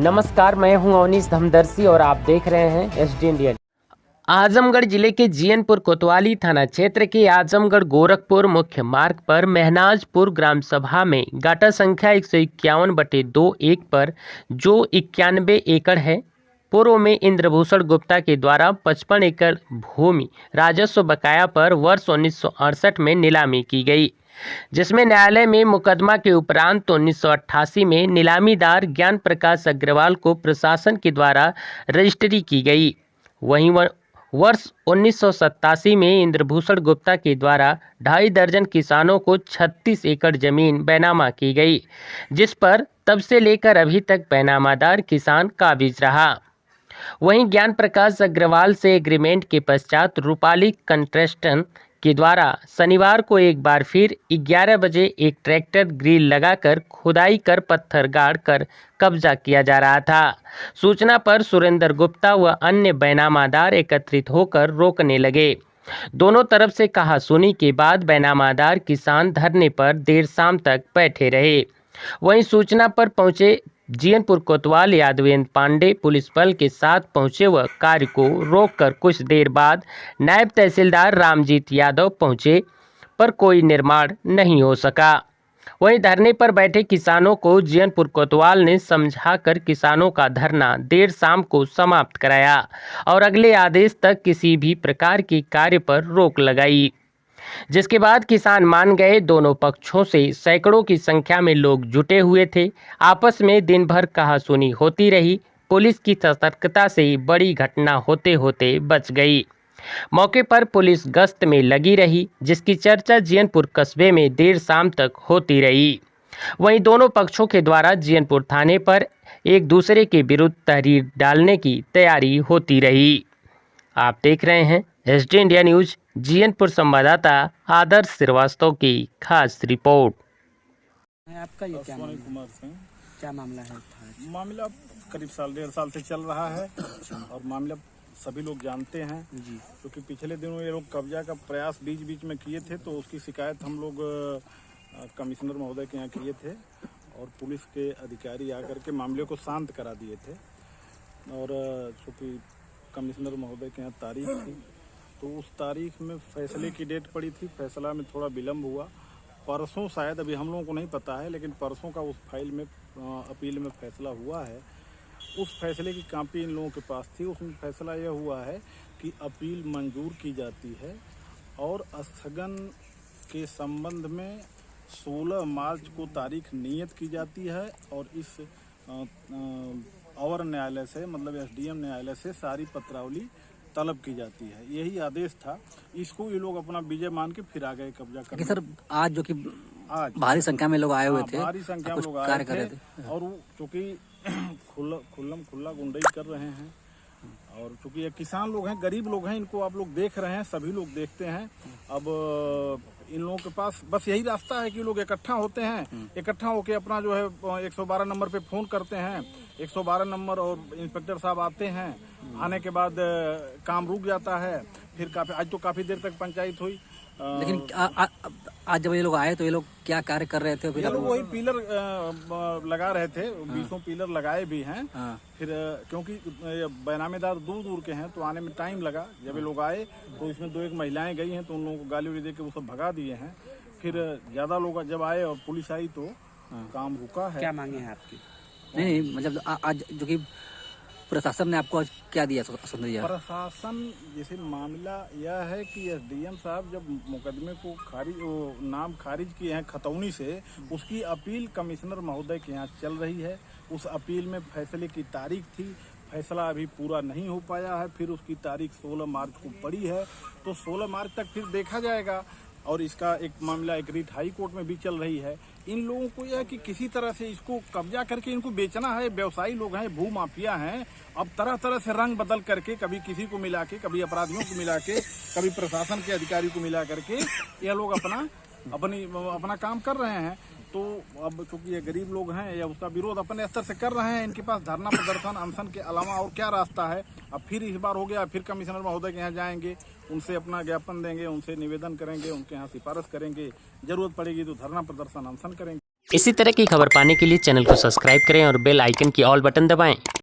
नमस्कार, मैं हूं अवनीश धमदर्शी और आप देख रहे हैं एसडी इंडिया। आजमगढ़ जिले के जीयनपुर कोतवाली थाना क्षेत्र के आजमगढ़ गोरखपुर मुख्य मार्ग पर महनाजपुर ग्राम सभा में गाटा संख्या 151/2 पर जो 91 एकड़ है, पूर्व में इंद्रभूषण गुप्ता के द्वारा 55 एकड़ भूमि राजस्व बकाया पर वर्ष 1968 में नीलामी की गई, जिसमें न्यायालय में मुकदमा के उपरांत 1988 में नीलामीदार ज्ञान प्रकाश अग्रवाल को प्रशासन के द्वारा रजिस्ट्री की गई। वहीं वर्ष 1987 में इंद्रभूषण गुप्ता के द्वारा 2.5 दर्जन किसानों को 36 एकड़ जमीन बैनामा की गई, जिस पर तब से लेकर अभी तक बैनामादार किसान काबिज रहा। वहीं ज्ञान प्रकाश अग्रवाल से एग्रीमेंट के पश्चात रूपाली कंस्ट्रक्शन के द्वारा शनिवार को एक बार फिर 11 बजे एक ट्रैक्टर ग्रिल लगाकर खुदाई कर पत्थर गाड़ कर कब्जा किया जा रहा था। सूचना पर सुरेंद्र गुप्ता व अन्य बैनामादार एकत्रित होकर रोकने लगे। दोनों तरफ से कहासुनी के बाद बैनामादार किसान धरने पर देर शाम तक बैठे रहे। वहीं सूचना पर पहुंचे जीयनपुर कोतवाल यादवेंद्र पांडे पुलिस बल के साथ पहुंचे व कार्य को रोककर कुछ देर बाद नायब तहसीलदार रामजीत यादव पहुंचे, पर कोई निर्माण नहीं हो सका। वहीं धरने पर बैठे किसानों को जीयनपुर कोतवाल ने समझाकर किसानों का धरना देर शाम को समाप्त कराया और अगले आदेश तक किसी भी प्रकार के कार्य पर रोक लगाई, जिसके बाद किसान मान गए। दोनों पक्षों से सैकड़ों की संख्या में लोग जुटे हुए थे। आपस में दिन भर कहासुनी होती रही। पुलिस की सतर्कता से बड़ी घटना होते होते बच गई। मौके पर पुलिस गश्त में लगी रही, जिसकी चर्चा जीयनपुर कस्बे में देर शाम तक होती रही। वहीं दोनों पक्षों के द्वारा जीयनपुर थाने पर एक दूसरे के विरुद्ध तहरीर डालने की तैयारी होती रही। आप देख रहे हैं एसडी इंडिया न्यूज। जीयनपुर संवाददाता आदर्श श्रीवास्तव की खास रिपोर्ट। आपका ये क्या सोनी कुमार सिंह। क्या मामला है? मामला करीब 1.5 साल से चल रहा है और मामला सभी लोग जानते हैं जी। क्योंकि पिछले दिनों ये लोग कब्जा का प्रयास बीच बीच में किए थे, तो उसकी शिकायत हम लोग कमिश्नर महोदय के यहाँ किए थे और पुलिस के अधिकारी आकर के मामले को शांत करा दिए थे। और चूँकि कमिश्नर महोदय के यहाँ तारीख थी, तो उस तारीख में फैसले की डेट पड़ी थी। फैसला में थोड़ा विलम्ब हुआ। परसों शायद, अभी हम लोगों को नहीं पता है, लेकिन परसों का उस फाइल में अपील में फैसला हुआ है। उस फैसले की कॉपी इन लोगों के पास थी। उसमें फैसला यह हुआ है कि अपील मंजूर की जाती है और स्थगन के संबंध में 16 मार्च को तारीख नियत की जाती है और इस और न्यायालय से, मतलब एसडीएम न्यायालय से सारी पत्रावली तलब की जाती है। यही आदेश था। इसको ये लोग अपना विजय मान के फिर आ गए कब्जा करने। सर, आज जो कि आज भारी संख्या में लोग आए हुए थे, भारी संख्या में लोग आए थे और वो चूँकि खुला गुंडाई कर रहे हैं और चूँकि ये किसान लोग हैं, गरीब लोग हैं, इनको आप लोग देख रहे हैं, सभी लोग देखते हैं। अब इन लोगों के पास बस यही रास्ता है कि लोग इकट्ठा होते हैं, इकट्ठा होके अपना जो है 112 नंबर पे फोन करते हैं। 112 नंबर और इंस्पेक्टर साहब आते हैं। आने के बाद काम रुक जाता है। फिर आज तो काफी देर तक पंचायत हुई। लेकिन आज जब ये लोग आए तो ये लोग क्या कार्य कर रहे थे? फिर ये लोग वही पिलर लगा रहे थे। 20 पिलर लगाए भी हैं। फिर क्योंकि बैनामेदार दूर दूर के हैं तो आने में टाइम लगा। जब ये लोग आए तो इसमें 2-1 महिलाएं गई हैं, तो उन लोगों को गाली उली दे के वो सब भगा दिए हैं। फिर ज्यादा लोग जब आए और पुलिस आई तो काम रुका है। क्या मांगे हैं आपकी? नहीं, मतलब आज जो कि प्रशासन ने आपको क्या दिया? प्रशासन जैसे मामला यह है कि एसडीएम साहब जब मुकदमे को नाम खारिज किए हैं खतौनी से, उसकी अपील कमिश्नर महोदय के यहाँ चल रही है। उस अपील में फैसले की तारीख थी, फैसला अभी पूरा नहीं हो पाया है। फिर उसकी तारीख 16 मार्च को पड़ी है, तो 16 मार्च तक फिर देखा जाएगा। और इसका एक मामला एक रीट हाई कोर्ट में भी चल रही है। इन लोगों को यह है कि किसी तरह से इसको कब्जा करके इनको बेचना है। व्यवसायी लोग हैं, भू माफिया हैं। अब तरह तरह से रंग बदल करके, कभी किसी को मिला के, कभी अपराधियों को मिला के, कभी प्रशासन के अधिकारी को मिला करके यह लोग अपना काम कर रहे हैं। तो अब चूंकि ये गरीब लोग हैं, या उसका विरोध अपने स्तर से कर रहे हैं। इनके पास धरना प्रदर्शन अनशन के अलावा और क्या रास्ता है? अब फिर इस बार हो गया, फिर कमिश्नर महोदय के यहाँ जाएंगे, उनसे अपना ज्ञापन देंगे, उनसे निवेदन करेंगे, उनके यहाँ सिफारिश करेंगे। जरूरत पड़ेगी तो धरना प्रदर्शन अनशन करेंगे। इसी तरह की खबर पाने के लिए चैनल को सब्सक्राइब करें और बेल आइकन की ऑल बटन दबाएं।